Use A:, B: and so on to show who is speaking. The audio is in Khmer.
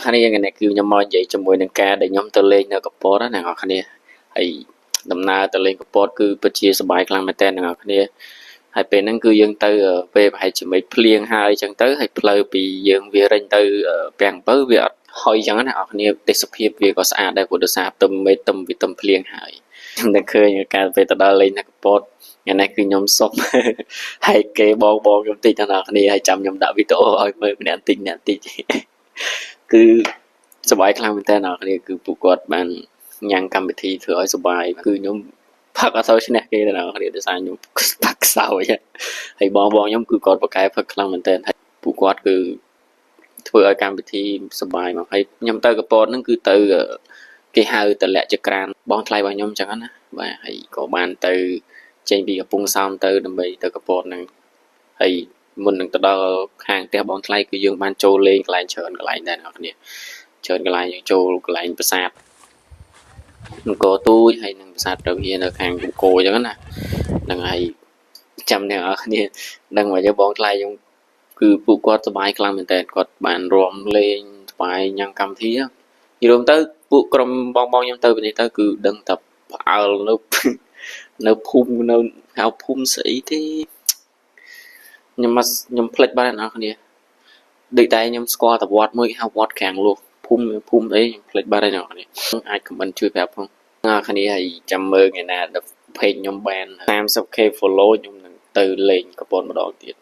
A: ខាងនេះថ្ងៃនេះគឺខ្ញុំមកនិយាយជាមួយនឹងការដែលខ្ញុំទៅលេងនៅកពតណាអ្នកគ្នាហើយដំណើរទៅលេងកពតគឺពិតជាសប្បាយខ្លាំងមែនតើអ្នកគ្នាហើយពេលហ្នឹងគឺយើងទៅពេលប្រហែលជាមិនភ្លៀងហើយអញ្ចឹងទៅហើយផ្លូវពីយើងវារិញទៅពាំងអំពៅវាអត់ហុយអញ្ចឹងណាអ្នកគ្នាទេសភាពវាក៏ស្អាតដែរព្រោះដោយសារទឹមមេទឹមវាទឹមភ្លៀងហើយខ្ញុំតែឃើញការពេលទៅដល់លេងនៅកពតថ្ងៃនេះគឺខ្ញុំសុំហើយគេបងខ្ញុំតិចដល់អ្នកគ្នាហើយចាំខ្ញុំដាក់វីដេអូឲ្យមើលម្នាក់តិចគឺសប្បាយខ្លាំងមែនតើអ្នកគ្នាគឺពួកគាត់បានញ៉ាំងកម្មវិធីធ្វើឲ្យសប្បាយគឺខ្ញុំផឹកអត់សូវឈ្នះគេទេអ្នកគ្នាដោយសារខ្ញុំផឹកខ្សោយហើយបងខ្ញុំគឺគាត់ប្រកែផឹកខ្លាំងមែនតើហើយពួកគាត់គឺធ្វើឲ្យកម្មវិធីសប្បាយមកហើយខ្ញុំទៅកពតហ្នឹងគឺទៅគេហៅតម្លាក់ចក្រានបងថ្លៃរបស់ខ្ញុំអញ្ចឹងណាបាទហើយក៏បានទៅចេញពីកំពង់សោមទៅដើម្បីទៅកពតហ្នឹងហើយមុននឹងទៅដល់ខាងផ្ទះបងថ្លៃគឺយើងបានចូលលេងកន្លែងច្រើនកន្លែងដែរអ្នកគ្នាច្រើនកន្លែងយើងចូលកន្លែងប្រាសាទអង្គរទូចហើយនឹងប្រាសាទព្រះវិហារនៅខាងអង្គរអញ្ចឹងណាហ្នឹងហើយចាំអ្នកនរគ្នាដឹងមកយើងបងថ្លៃខ្ញុំគឺពួកគាត់សប្បាយខ្លាំងមែនតើគាត់បានរួមលេងសប្បាយញ៉ាំកម្មវិធីនិយាយរួមទៅពួកក្រុមបងខ្ញុំទៅពីនេះទៅគឺដឹងតែផ្អើលនៅភូមិនៅហៅភូមិស្អីទេខ្ញុំភ្លេចបាត់អ្នកនរគ្នាដូចតែខ្ញុំស្គាល់តែវត្តមួយហៅវត្តខាងលុះភូមិអីខ្ញុំភ្លេចបាត់ហើយអ្នកនរគ្នាអាចខមមិនជួយប្រាប់ផងអ្នកនរគ្នាហើយចាំមើលថ្ងៃណាដល់ page ខ្ញុំបាន 30k follow ខ្ញុំនឹងទៅលេងកពតម្ដងទៀត